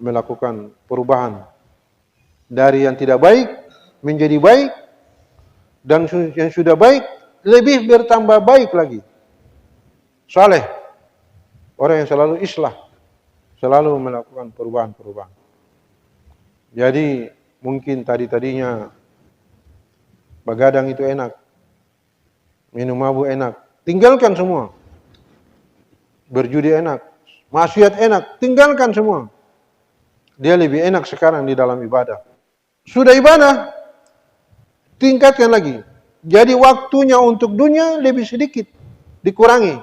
melakukan perubahan dari yang tidak baik menjadi baik, dan yang sudah baik lebih bertambah baik lagi. Saleh, orang yang selalu islah, selalu melakukan perubahan-perubahan. Jadi mungkin tadinya begadang itu enak, minum mabuk enak, tinggalkan semua. Berjudi enak, maksiat enak, tinggalkan semua. Dia lebih enak sekarang di dalam ibadah. Sudah ibadah, tingkatkan lagi. Jadi waktunya untuk dunia lebih sedikit, dikurangi.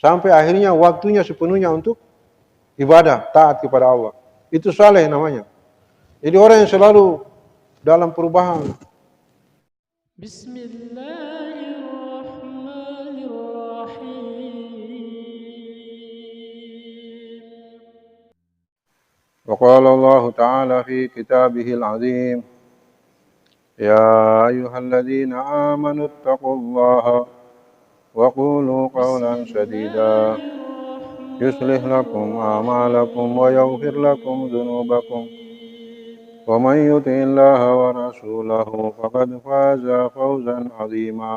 Sampai akhirnya waktunya sepenuhnya untuk ibadah, taat kepada Allah. Itu saleh namanya. Jadi orang yang selalu dalam perubahan. وقال الله تعالى في كتابه العظيم يا أيها الذين آمنوا اتقوا الله وقولوا قولا سديدا يصلح لكم أعمالكم ويغفر لكم ذنوبكم ومن يطع الله ورسوله فقد فاز فوزا عظيما.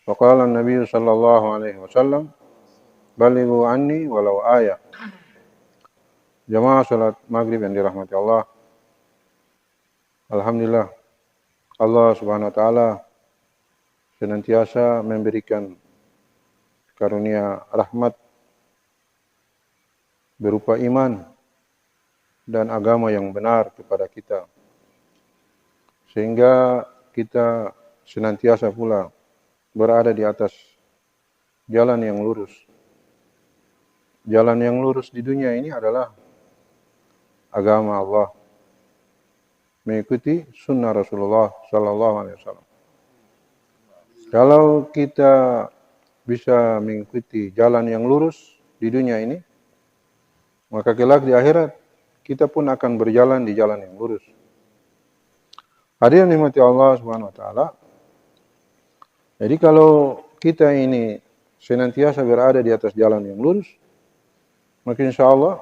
وقال النبي صلى الله عليه وسلم بلغوا عني ولو آية. Jamaah salat maghrib yang dirahmati Allah. Alhamdulillah, Allah subhanahu wa ta'ala senantiasa memberikan karunia rahmat berupa iman dan agama yang benar kepada kita. Sehingga kita senantiasa pula berada di atas jalan yang lurus. Jalan yang lurus di dunia ini adalah agama Allah, mengikuti sunnah Rasulullah Sallallahu Alaihi Wasallam. Kalau kita bisa mengikuti jalan yang lurus di dunia ini, maka kelak di akhirat kita pun akan berjalan di jalan yang lurus. Hadirin nikmati Allah Subhanahu Wa Taala. Jadi kalau kita ini senantiasa berada di atas jalan yang lurus, maka insya Allah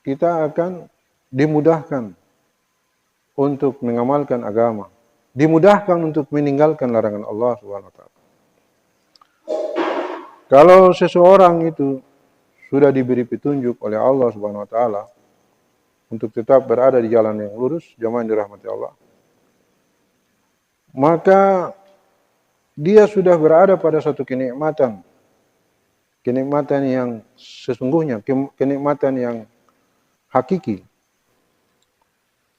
kita akan dimudahkan untuk mengamalkan agama, dimudahkan untuk meninggalkan larangan Allah Subhanahu wa taala. Kalau seseorang itu sudah diberi petunjuk oleh Allah Subhanahu wa taala untuk tetap berada di jalan yang lurus, jamaah yang dirahmati Allah, maka dia sudah berada pada satu kenikmatan yang sesungguhnya, kenikmatan yang hakiki.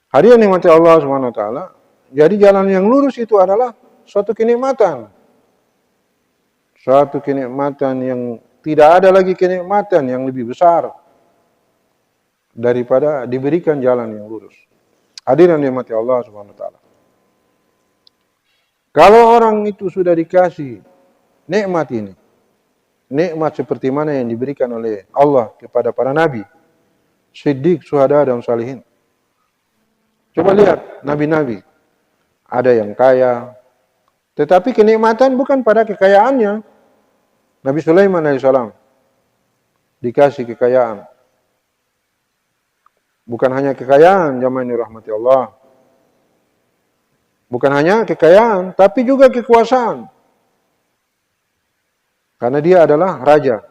Hadirin nikmati Allah Subhanahu wa taala. Jadi jalan yang lurus itu adalah suatu kenikmatan. Suatu kenikmatan yang tidak ada lagi kenikmatan yang lebih besar daripada diberikan jalan yang lurus. Hadirin nikmati Allah Subhanahu wa taala. Kalau orang itu sudah dikasih nikmat ini, nikmat seperti mana yang diberikan oleh Allah kepada para nabi, siddiq, syuhada dan salihin. Coba lihat nabi-nabi, ada yang kaya, tetapi kenikmatan bukan pada kekayaannya. Nabi Sulaiman alaihissalam dikasih kekayaan. Bukan hanya kekayaan, jamaah yang dirahmati Allah. Bukan hanya kekayaan, tapi juga kekuasaan. Karena dia adalah raja.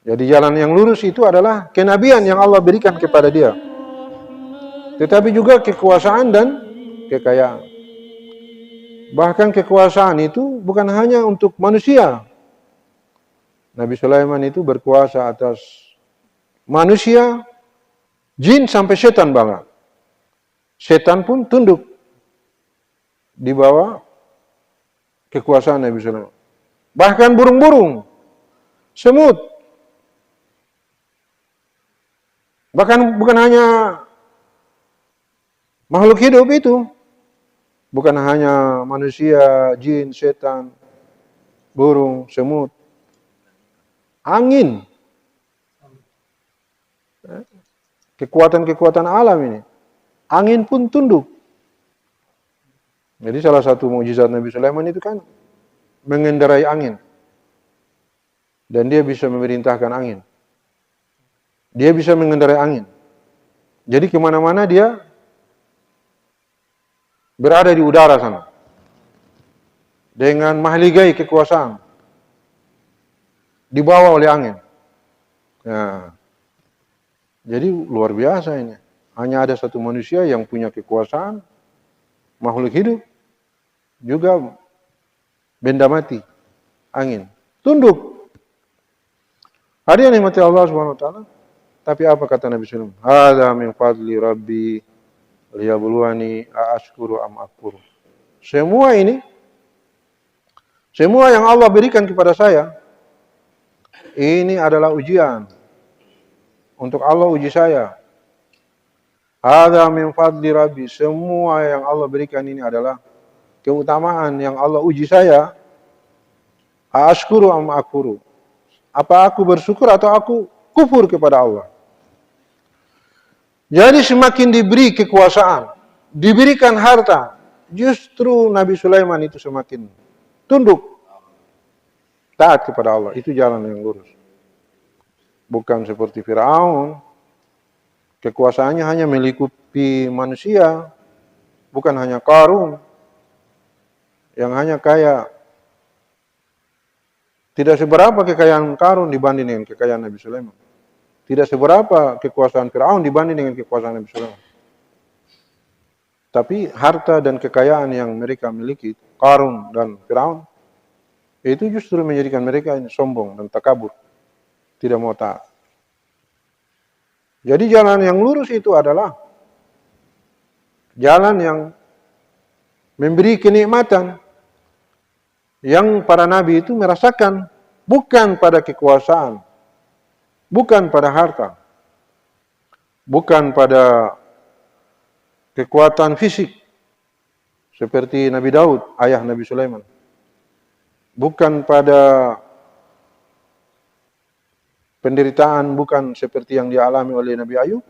Jadi jalan yang lurus itu adalah kenabian yang Allah berikan kepada dia. Tetapi juga kekuasaan dan kekayaan. Bahkan kekuasaan itu bukan hanya untuk manusia. Nabi Sulaiman itu berkuasa atas manusia, jin sampai setan bahkan. Setan pun tunduk di bawah kekuasaan Nabi Sulaiman. Bahkan burung-burung, semut. Bahkan bukan hanya makhluk hidup itu, bukan hanya manusia, jin, setan, burung, semut, angin, kekuatan-kekuatan alam ini, angin pun tunduk. Jadi salah satu mukjizat Nabi Sulaiman itu kan mengendarai angin, dan dia bisa memerintahkan angin. Dia bisa mengendarai angin. Jadi kemana-mana dia berada di udara sana. Dengan mahligai kekuasaan. Dibawa oleh angin. Nah, jadi luar biasa ini. Hanya ada satu manusia yang punya kekuasaan, makhluk hidup, juga benda mati, angin. Tunduk. Ada yang nikmati Allah Subhanahu wa taala, tapi apa kata Nabi SAW? Hadza min fadli Rabbi liyabluwani aashkuru am akfur. Semua ini, semua yang Allah berikan kepada saya, ini adalah ujian. Untuk Allah uji saya. Hadza min fadli Rabbi. Semua yang Allah berikan ini adalah keutamaan yang Allah uji saya. Aashkuru am akfuru. Apa aku bersyukur atau aku kufur kepada Allah? Jadi semakin diberi kekuasaan, diberikan harta, justru Nabi Sulaiman itu semakin tunduk, taat kepada Allah. Itu jalan yang lurus. Bukan seperti Firaun, kekuasaannya hanya melingkupi manusia, bukan hanya Qarun, yang hanya kaya. Tidak seberapa kekayaan Qarun dibanding dengan kekayaan Nabi Sulaiman. Tidak seberapa kekuasaan Firaun dibanding dengan kekuasaan Nabi Sulaiman. Tapi harta dan kekayaan yang mereka miliki, Qarun dan Firaun, itu justru menjadikan mereka ini sombong dan takabur. Tidak mau taat. Jadi jalan yang lurus itu adalah jalan yang memberi kenikmatan yang para nabi itu merasakan, bukan pada kekuasaan, bukan pada harta, bukan pada kekuatan fisik, seperti Nabi Daud, ayah Nabi Sulaiman, bukan pada penderitaan, bukan seperti yang dialami oleh Nabi Ayub.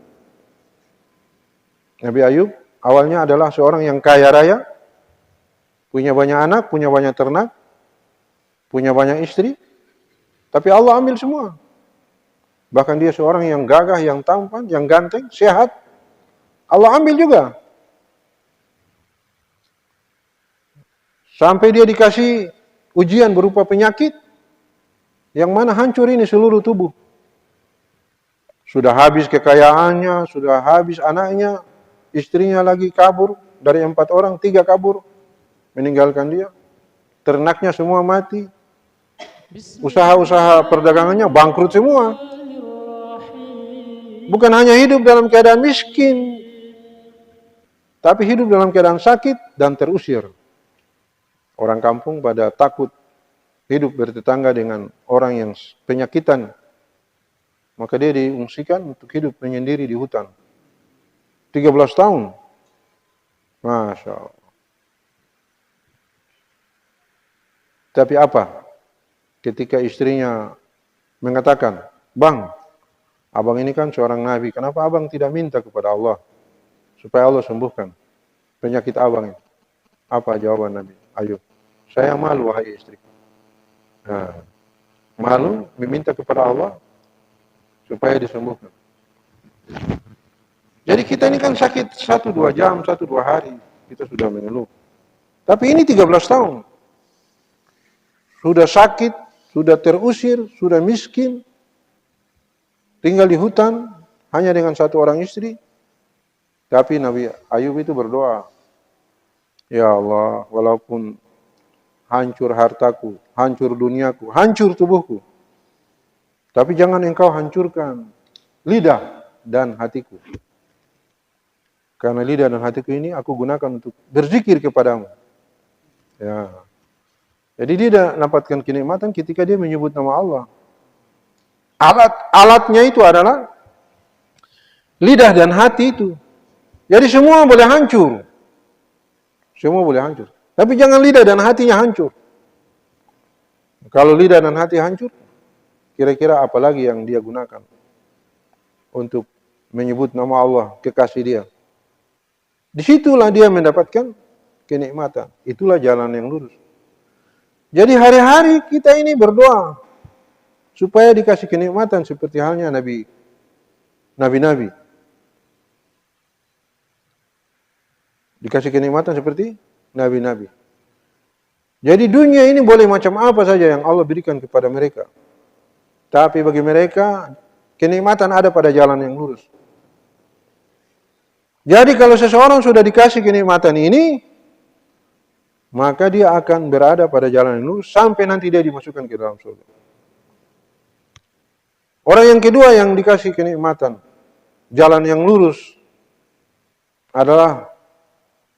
Nabi Ayub awalnya adalah seorang yang kaya raya, punya banyak anak, punya banyak ternak, punya banyak istri, tapi Allah ambil semua. Bahkan dia seorang yang gagah, yang tampan, yang ganteng, sehat, Allah ambil juga. Sampai dia dikasih ujian berupa penyakit, yang mana hancur ini seluruh tubuh. Sudah habis kekayaannya, sudah habis anaknya, istrinya lagi kabur, dari 4 orang, 3 kabur, meninggalkan dia. Ternaknya semua mati, usaha-usaha perdagangannya bangkrut semua. Bukan hanya hidup dalam keadaan miskin, tapi hidup dalam keadaan sakit dan terusir. Orang kampung pada takut hidup bertetangga dengan orang yang penyakitan. Maka dia diungsikan untuk hidup menyendiri di hutan. 13 tahun. Masya Allah. Tapi apa? Ketika istrinya mengatakan, Bang, abang ini kan seorang nabi, kenapa abang tidak minta kepada Allah supaya Allah sembuhkan penyakit abang ini? Apa jawaban Nabi Ayub? Saya malu, wahai istri. Nah, malu meminta kepada Allah supaya disembuhkan. Jadi kita ini kan sakit 1-2 jam, 1-2 hari, kita sudah mengeluh. Tapi ini 13 tahun. Sudah sakit, sudah terusir, sudah miskin, tinggal di hutan, hanya dengan 1 orang istri. Tapi Nabi Ayub itu berdoa, Ya Allah, walaupun hancur hartaku, hancur duniaku, hancur tubuhku, tapi jangan engkau hancurkan lidah dan hatiku. Karena lidah dan hatiku ini aku gunakan untuk berzikir kepadamu. Ya. Jadi dia dapatkan kenikmatan ketika dia menyebut nama Allah. Alatnya itu adalah lidah dan hati itu. Jadi semua boleh hancur. Semua boleh hancur. Tapi jangan lidah dan hatinya hancur. Kalau lidah dan hati hancur, kira-kira apa lagi yang dia gunakan untuk menyebut nama Allah, kekasih dia. Disitulah dia mendapatkan kenikmatan. Itulah jalan yang lurus. Jadi hari-hari kita ini berdoa supaya dikasih kenikmatan seperti halnya Nabi nabi-nabi. Dikasih kenikmatan seperti nabi-nabi. Jadi dunia ini boleh macam apa saja yang Allah berikan kepada mereka. Tapi bagi mereka, kenikmatan ada pada jalan yang lurus. Jadi kalau seseorang sudah dikasih kenikmatan ini, maka dia akan berada pada jalan yang lurus sampai nanti dia dimasukkan ke dalam surga. Orang yang kedua yang dikasih kenikmatan, jalan yang lurus, adalah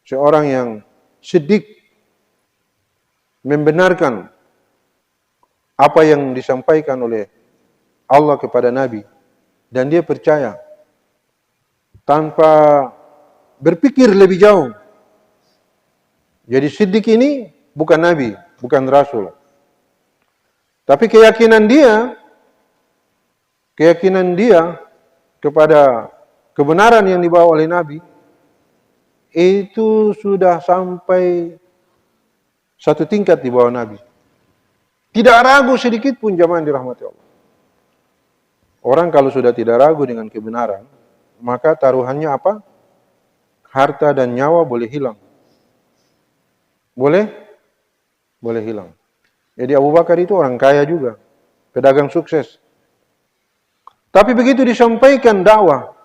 seorang yang siddiq, membenarkan apa yang disampaikan oleh Allah kepada Nabi, dan dia percaya tanpa berpikir lebih jauh. Jadi siddiq ini bukan Nabi, bukan Rasul, tapi keyakinan dia kepada kebenaran yang dibawa oleh Nabi itu sudah sampai satu tingkat di bawah Nabi. Tidak ragu sedikit pun jamaah dirahmati Allah. Orang kalau sudah tidak ragu dengan kebenaran, maka taruhannya apa? Harta dan nyawa boleh hilang. Boleh hilang. Jadi Abu Bakar itu orang kaya juga, pedagang sukses. Tapi begitu disampaikan dakwah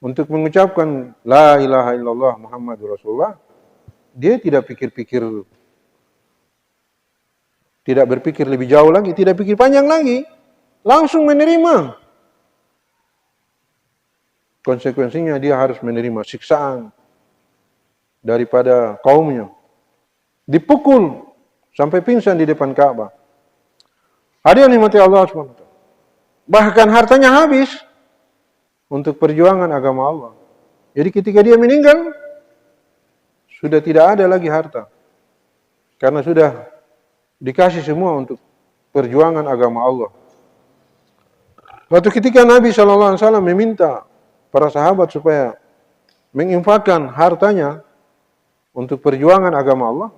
untuk mengucapkan la ilaha illallah Muhammadur Rasulullah, dia tidak berpikir lebih jauh lagi, tidak pikir panjang lagi, langsung menerima. Konsekuensinya dia harus menerima siksaan daripada kaumnya. Dipukul sampai pingsan di depan Ka'bah. Hadirin nikmati Allah SWT. Bahkan hartanya habis untuk perjuangan agama Allah. Jadi ketika dia meninggal, sudah tidak ada lagi harta. Karena sudah dikasih semua untuk perjuangan agama Allah. Waktu ketika Nabi SAW meminta para sahabat supaya menginfakkan hartanya untuk perjuangan agama Allah,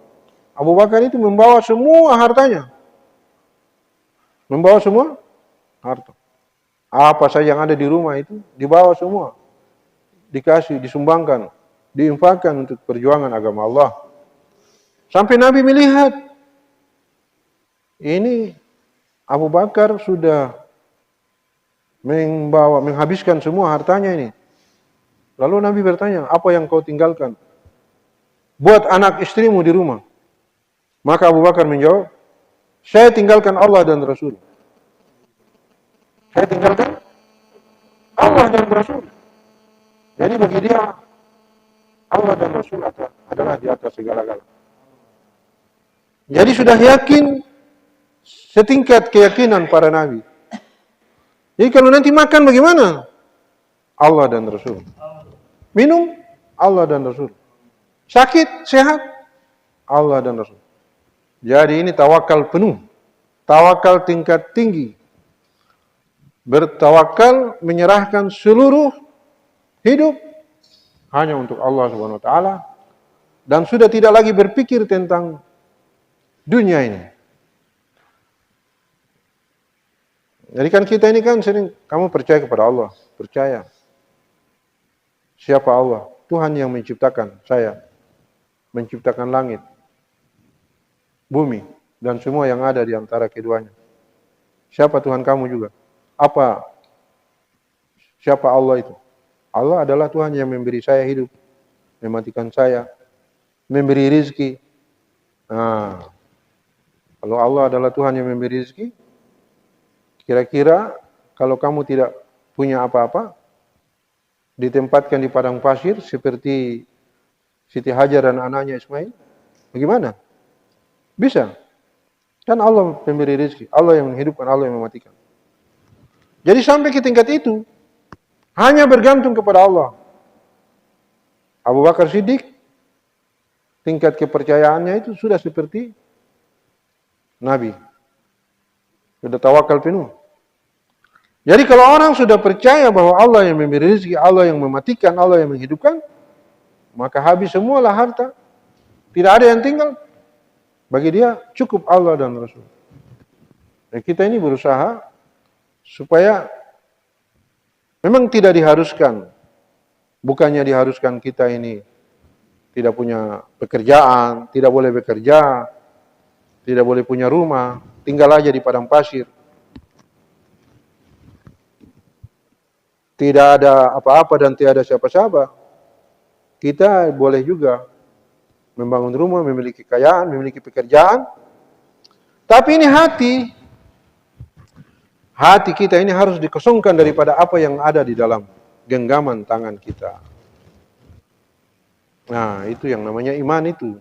Abu Bakar itu membawa semua hartanya. Membawa semua harta. Apa saja yang ada di rumah itu dibawa semua. Dikasih, disumbangkan, diinfakkan untuk perjuangan agama Allah. Sampai Nabi melihat ini Abu Bakar sudah menghabiskan semua hartanya ini. Lalu Nabi bertanya, apa yang kau tinggalkan? Buat anak istrimu di rumah. Maka Abu Bakar menjawab, saya tinggalkan Allah dan Rasul. Saya tinggalkan Allah dan Rasul. Jadi bagi dia, Allah dan Rasul adalah di atas segala-galanya. Jadi sudah yakin setingkat keyakinan para nabi. Jadi kalau nanti makan bagaimana? Allah dan Rasul. Minum, Allah dan Rasul. Sakit, sehat, Allah dan Rasul. Jadi ini tawakal penuh. Tawakal tingkat tinggi. Bertawakal menyerahkan seluruh hidup hanya untuk Allah Subhanahu wa taala dan sudah tidak lagi berpikir tentang dunia ini. Jadi kan kita ini kan sering, kamu percaya kepada Allah, percaya. Siapa Allah? Tuhan yang menciptakan saya, menciptakan langit, bumi, dan semua yang ada di antara keduanya. Siapa Tuhan kamu juga? Siapa Allah itu? Allah adalah Tuhan yang memberi saya hidup, mematikan saya, memberi rizki. Nah, kalau Allah adalah Tuhan yang memberi rizki, kira-kira kalau kamu tidak punya apa-apa, ditempatkan di padang pasir seperti Siti Hajar dan anaknya Ismail, bagaimana? Bisa. Kan Allah pemberi rizki, Allah yang menghidupkan, Allah yang mematikan. Jadi sampai ke tingkat itu, hanya bergantung kepada Allah. Abu Bakar Siddiq, tingkat kepercayaannya itu sudah seperti Nabi. Sudah tawakal penuh. Jadi kalau orang sudah percaya bahwa Allah yang memberi rezeki, Allah yang mematikan, Allah yang menghidupkan, maka habis semualah harta. Tidak ada yang tinggal. Bagi dia cukup Allah dan Rasul. Dan kita ini berusaha supaya Memang tidak diharuskan, bukannya diharuskan kita ini tidak punya pekerjaan, tidak boleh bekerja, tidak boleh punya rumah, tinggal aja di padang pasir. Tidak ada apa-apa dan tidak ada siapa-siapa. Kita boleh juga membangun rumah, memiliki kekayaan, memiliki pekerjaan. Tapi ini hati kita ini harus dikosongkan daripada apa yang ada di dalam genggaman tangan kita. Nah, itu yang namanya iman itu.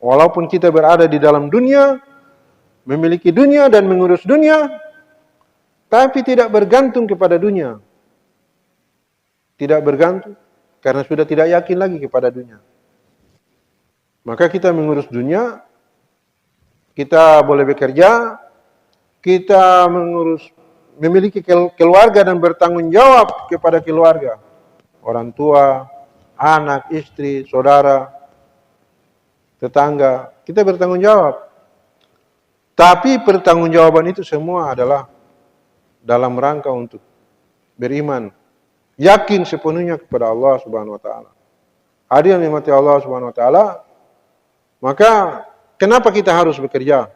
Walaupun kita berada di dalam dunia, memiliki dunia dan mengurus dunia, tapi tidak bergantung kepada dunia. Tidak bergantung, karena sudah tidak yakin lagi kepada dunia. Maka kita mengurus dunia, kita boleh bekerja, kita memiliki keluarga dan bertanggung jawab kepada keluarga. Orang tua, anak, istri, saudara, tetangga, kita bertanggung jawab. Tapi pertanggungjawaban itu semua adalah dalam rangka untuk beriman, yakin sepenuhnya kepada Allah Subhanahu wa taala. Hadirin yang dimati Allah Subhanahu wa taala, maka kenapa kita harus bekerja?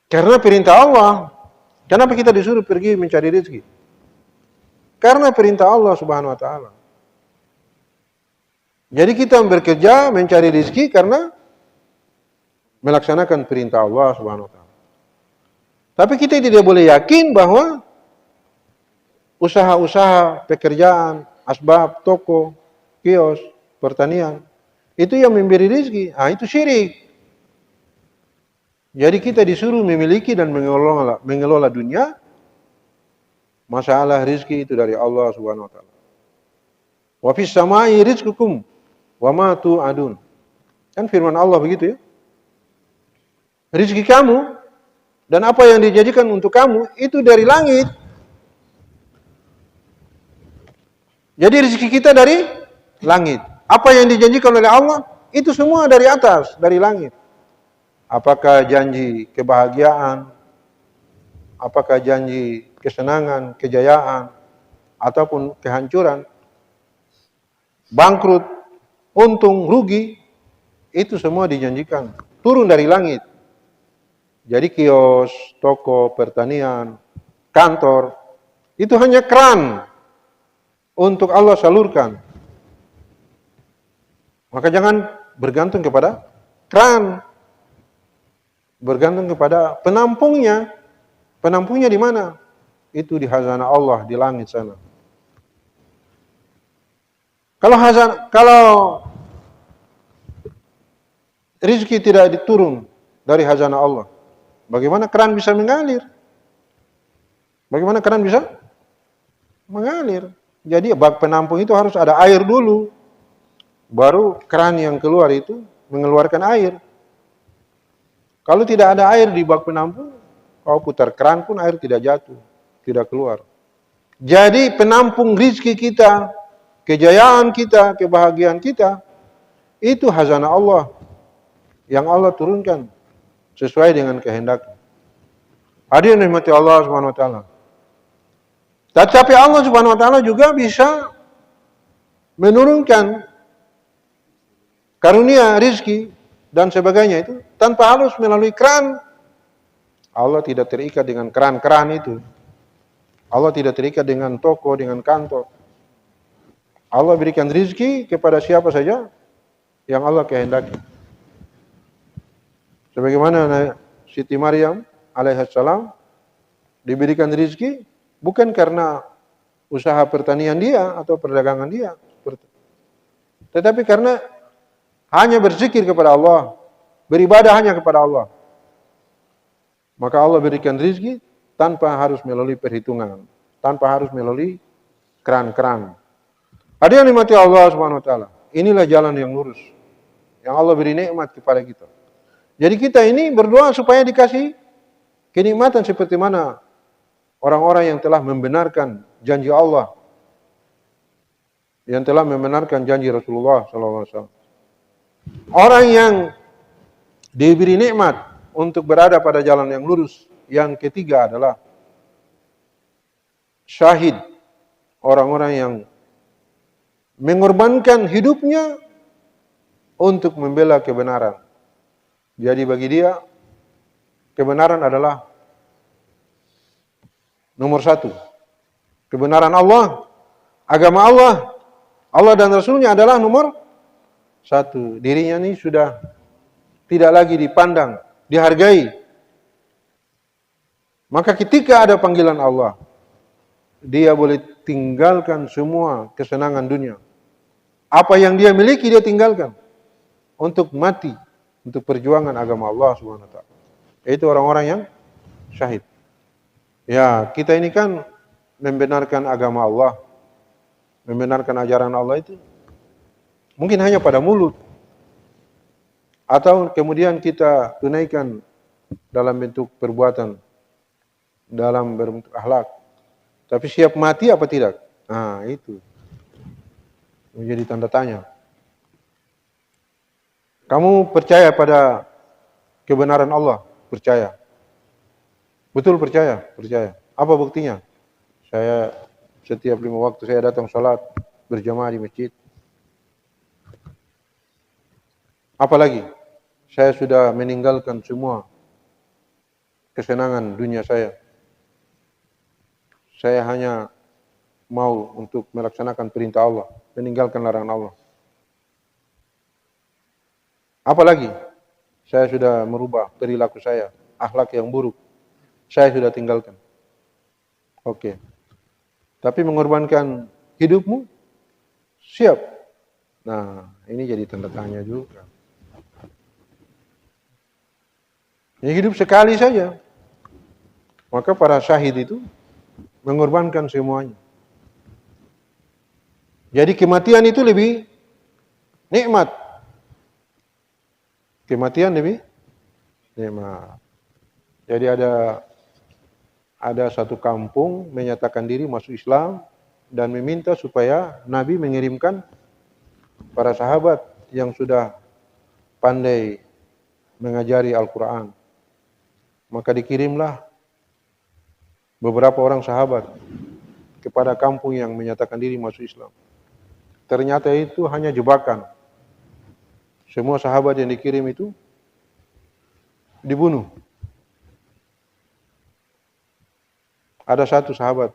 Karena perintah Allah. Kenapa kita disuruh pergi mencari rezeki? Karena perintah Allah Subhanahu wa taala. Jadi kita bekerja mencari rezeki karena melaksanakan perintah Allah Subhanahu wa taala. Tapi kita tidak boleh yakin bahwa usaha-usaha, pekerjaan, asbab, toko, kios, pertanian, itu yang memberi rezeki. Itu syirik. Jadi kita disuruh memiliki dan mengelola dunia. Masalah rezeki itu dari Allah Subhanahu wa taala. Wa fis samai rizqukum wa ma tu'adun. Kan firman Allah begitu ya. Rezeki kamu dan apa yang dijadikan untuk kamu itu dari langit. Jadi rezeki kita dari langit. Apa yang dijanjikan oleh Allah, itu semua dari atas, dari langit. Apakah janji kebahagiaan, apakah janji kesenangan, kejayaan, ataupun kehancuran, bangkrut, untung, rugi, itu semua dijanjikan. Turun dari langit. Jadi kios, toko, pertanian, kantor, itu hanya keran untuk Allah salurkan. Maka jangan bergantung kepada keran. Bergantung kepada penampungnya. Penampungnya di mana? Itu di khazanah Allah, di langit sana. Kalau rezeki tidak diturun dari khazanah Allah, bagaimana keran bisa mengalir? Bagaimana keran bisa mengalir? Jadi bak penampung itu harus ada air dulu. Baru keran yang keluar itu mengeluarkan air. Kalau tidak ada air di bak penampung, kau putar keran pun air tidak jatuh, tidak keluar. Jadi penampung rezeki kita, kejayaan kita, kebahagiaan kita, itu khazanah Allah yang Allah turunkan sesuai dengan kehendak. Hadirin rahmati Allah Subhanahu wa taala. Tetapi Allah Subhanahu wa taala juga bisa menurunkan karunia rezeki dan sebagainya itu tanpa harus melalui keran. Allah tidak terikat dengan keran-keran itu. Allah tidak terikat dengan toko, dengan kantor. Allah berikan rezeki kepada siapa saja yang Allah kehendaki. Sebagaimana Siti Maryam alaihissalam diberikan rezeki bukan karena usaha pertanian dia atau perdagangan dia, tetapi karena hanya berzikir kepada Allah, beribadah hanya kepada Allah. Maka Allah berikan rezeki tanpa harus melalui perhitungan, tanpa harus melalui keran-keran. Ada yang dimati Allah Subhanahu wa taala. Inilah jalan yang lurus. Yang Allah beri nikmat kepada kita. Jadi kita ini berdoa supaya dikasih kenikmatan seperti mana orang-orang yang telah membenarkan janji Allah, yang telah membenarkan janji Rasulullah SAW. Orang yang diberi nikmat untuk berada pada jalan yang lurus, yang ketiga adalah syahid, orang-orang yang mengorbankan hidupnya untuk membela kebenaran. Jadi bagi dia, kebenaran adalah nomor satu. Kebenaran Allah, agama Allah, Allah dan Rasulnya adalah nomor satu. Dirinya ini sudah tidak lagi dipandang, dihargai. Maka ketika ada panggilan Allah, dia boleh tinggalkan semua kesenangan dunia. Apa yang dia miliki dia tinggalkan untuk mati, untuk perjuangan agama Allah Subhanahu wa taala. Itu orang-orang yang syahid. Ya, kita ini kan membenarkan agama Allah, membenarkan ajaran Allah itu mungkin hanya pada mulut, atau kemudian kita tunaikan dalam bentuk perbuatan, dalam bentuk akhlak. Tapi siap mati apa tidak? Nah, itu menjadi tanda tanya. Kamu percaya pada kebenaran Allah? Percaya. Betul percaya? Percaya. Apa buktinya? Saya setiap 5 waktu saya datang sholat berjamaah di masjid. Apalagi? Saya sudah meninggalkan semua kesenangan dunia saya. Saya hanya mau untuk melaksanakan perintah Allah, meninggalkan larangan Allah. Apalagi? Saya sudah merubah perilaku saya, akhlak yang buruk. Saya sudah tinggalkan. Oke. Tapi mengorbankan hidupmu, siap. Nah, ini jadi tanda tanya juga. Ya, hidup sekali saja. Maka para syahid itu mengorbankan semuanya. Jadi kematian itu lebih nikmat. Kematian lebih nikmat. Jadi ada satu kampung menyatakan diri masuk Islam dan meminta supaya Nabi mengirimkan para sahabat yang sudah pandai mengajari Al-Quran. Maka dikirimlah beberapa orang sahabat kepada kampung yang menyatakan diri masuk Islam. Ternyata itu hanya jebakan. Semua sahabat yang dikirim itu dibunuh. Ada satu sahabat.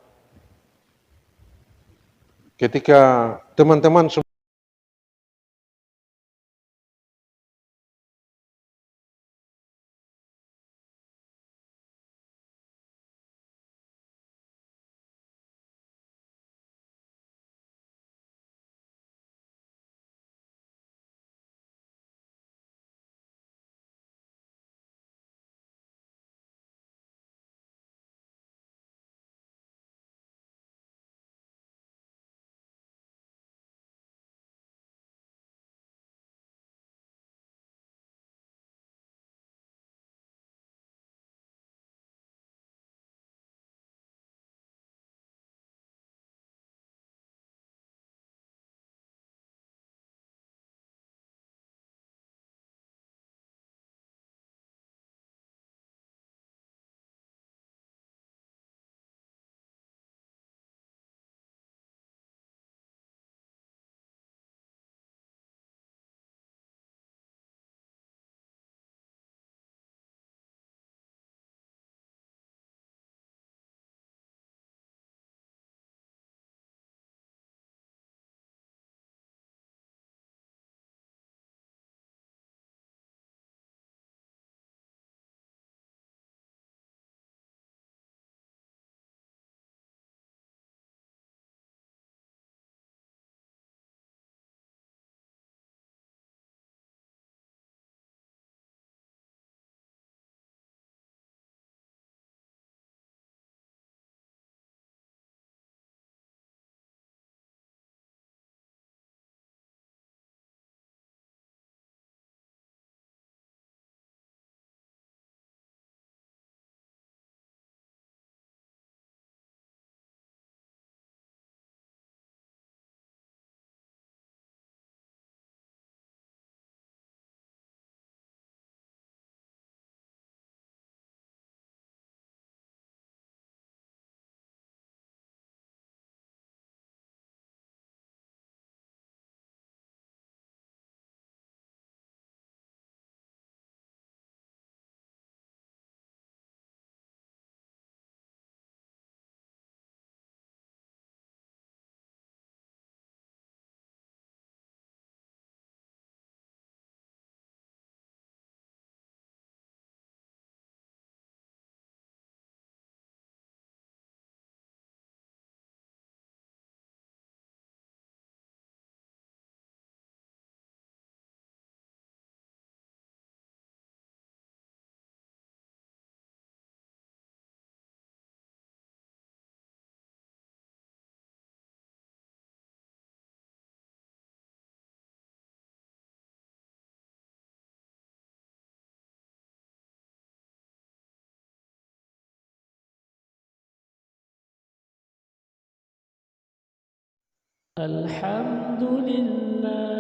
Ketika teman-teman الحمد لله